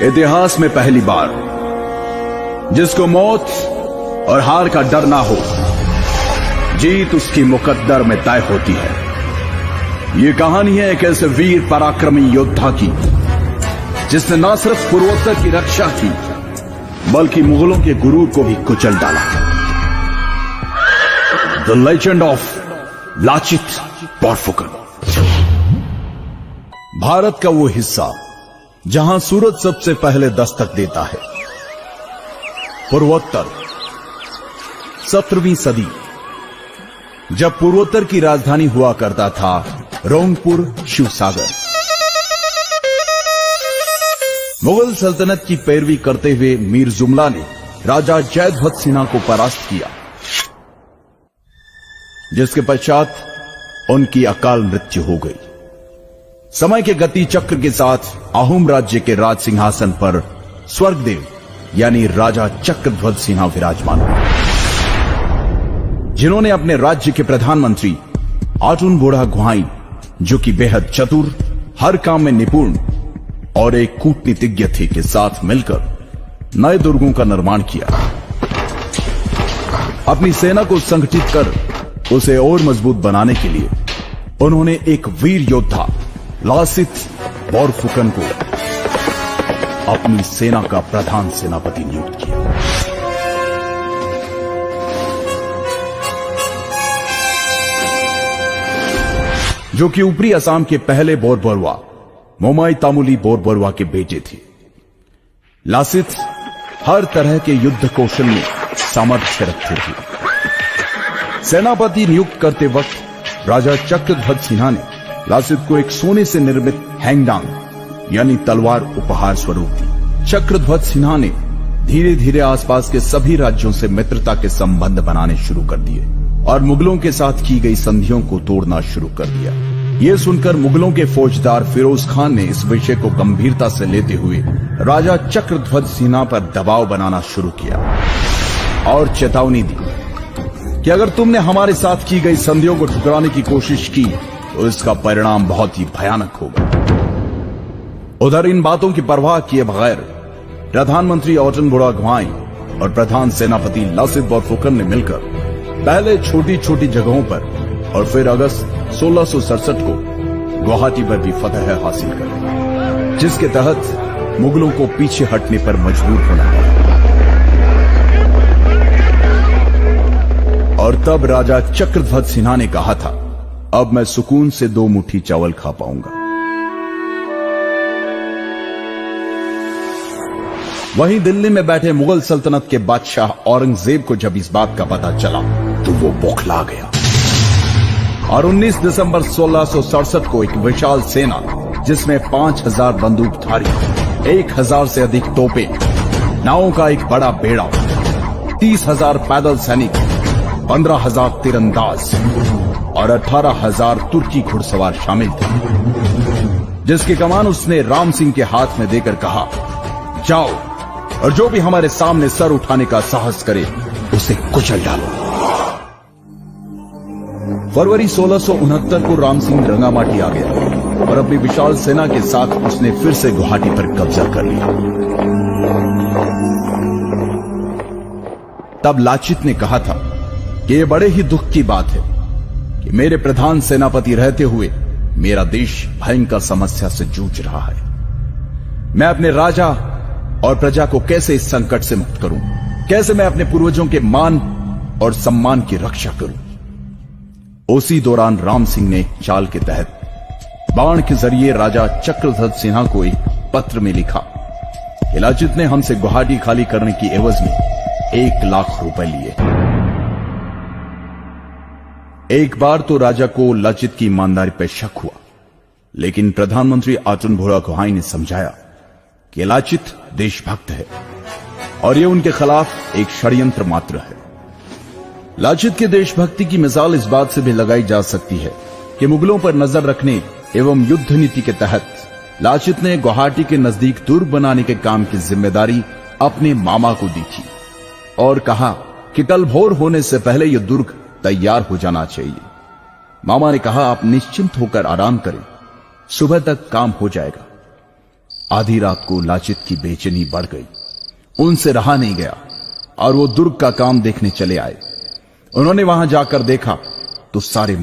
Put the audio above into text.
इतिहास में पहली बार जिसको मौत और हार का डर ना हो, जीत उसकी मुकद्दर में तय होती है। ये कहानी है एक ऐसे वीर पराक्रमी योद्धा की जिसने न सिर्फ पूर्वोत्तर की रक्षा की बल्कि मुगलों के गुरूर को भी कुचल डाला। The legend of Lachit Borphukan. Bharat का वो हिस्सा जहां सूरज सबसे पहले दस्तक देता है। पूर्वोत्तर 17वीं सदी, जब पूर्वोत्तर की राजधानी हुआ करता था रोंगपुर शिवसागर। मुगल सल्तनत की पैरवी करते हुए मीर जुमला ने राजा जयध्वज सिन्हा को परास्त किया, जिसके पश्चात उनकी अकाल मृत्यु हो गई। समय के गति चक्र के साथ आहूम राज्य के राज सिंहासन पर स्वर्गदेव यानी राजा चक्रध्वज सिन्हा विराजमान हुए, जिन्होंने अपने राज्य के प्रधानमंत्री आटुन बोड़ा गुहाई, जो कि बेहद चतुर, हर काम में निपुण और एक कूटनीतिज्ञ थे, के साथ मिलकर नए दुर्गों का निर्माण किया। अपनी सेना को संगठित कर उसे और मजबूत बनाने के लिए उन्होंने एक वीर योद्धा लासित बोरफुकन को अपनी सेना का प्रधान सेनापति नियुक्त किया। जो कि ऊपरी असम के पहले बोरबरुआ मोमाई तामुली बोरबरुआ के बेटे थे। लासित हर तरह के युद्ध कौशल में सामर्थ्य रखते थे। सेनापति नियुक्त करते वक्त राजा चक्रध्वज सिन्हा ने लासित को एक सोने से निर्मित हैंगडांग यानी तलवार उपहार स्वरूप दी। चक्रध्वज सिन्हा ने धीरे धीरे आसपास के सभी राज्यों से मित्रता के संबंध बनाने शुरू कर दिए और मुगलों के साथ की गई संधियों को तोड़ना शुरू कर दिया। ये सुनकर मुगलों के फौजदार फिरोज खान ने इस विषय को गंभीरता से लेते हुए राजा चक्रध्वज सिन्हा पर दबाव बनाना शुरू किया और चेतावनी दी कि अगर तुमने हमारे साथ की गई संधियों को ठुकराने की कोशिश की तो इसका परिणाम बहुत ही भयानक होगा। उधर इन बातों की परवाह किए बगैर प्रधानमंत्री आटुन बोड़ा गुहाई और प्रधान सेनापति लासित बोरफुकन ने मिलकर पहले छोटी छोटी जगहों पर और फिर अगस्त 1667 को गुवाहाटी पर भी फतह हासिल कर, जिसके तहत मुगलों को पीछे हटने पर मजबूर होना पड़ा। और तब राजा चक्रध्वज सिन्हा ने कहा था, अब मैं सुकून से 2 मुट्ठी चावल खा पाऊंगा। वहीं दिल्ली में बैठे मुगल सल्तनत के बादशाह औरंगजेब को जब इस बात का पता चला तो वो बौखला गया और 19 दिसंबर 1667 को एक विशाल सेना जिसमें 5000 बंदूकधारी, 1000 से अधिक तोपें, नावों का एक बड़ा बेड़ा, 30,000 पैदल सैनिक, 15,000 तीरंदाज और 18,000 तुर्की घुड़सवार शामिल थे, जिसकी कमान उसने राम सिंह के हाथ में देकर कहा, जाओ और जो भी हमारे सामने सर उठाने का साहस करे उसे कुचल डालो। फरवरी 1669 को राम सिंह रंगामाटी आ गया और अपनी विशाल सेना के साथ उसने फिर से गुवाहाटी पर कब्जा कर लिया। तब लाचित ने कहा था कि यह बड़े ही दुख की बात है कि मेरे प्रधान सेनापति रहते हुए मेरा देश भयंकर समस्या से जूझ रहा है। मैं अपने राजा और प्रजा को कैसे इस संकट से मुक्त करूं? कैसे मैं अपने पूर्वजों के मान और सम्मान की रक्षा करूं? उसी दौरान राम सिंह ने एक चाल के तहत बाण के जरिए राजा चक्रध्वज सिन्हा को एक पत्र में लिखा कि लाचित ने हमसे गुवाहाटी खाली करने की एवज में 1 लाख रुपए लिए। एक बार तो राजा को लाचित की ईमानदारी पर शक हुआ, लेकिन प्रधानमंत्री आटुन बोड़ा गुहाई ने समझाया कि लाचित देशभक्त है और यह उनके खिलाफ एक षड्यंत्र मात्र है। लाचित के देशभक्ति की मिसाल इस बात से भी लगाई जा सकती है कि मुगलों पर नजर रखने एवं युद्ध नीति के तहत लाचित ने गुवाहाटी के नजदीक दुर्ग बनाने के काम की जिम्मेदारी अपने मामा को दी थी और कहा कि कल भोर होने से पहले यह दुर्ग तैयार हो जाना चाहिए। मामा ने कहा, आप निश्चिंत होकर आराम करें, सुबह तक काम हो जाएगा। आधी रात को लाचित की बेचैनी बढ़ गई। उनसे रहा नहीं गया और वो दुर्ग का काम देखने चले आए। उन्होंने वहां जाकर देखा तो सारे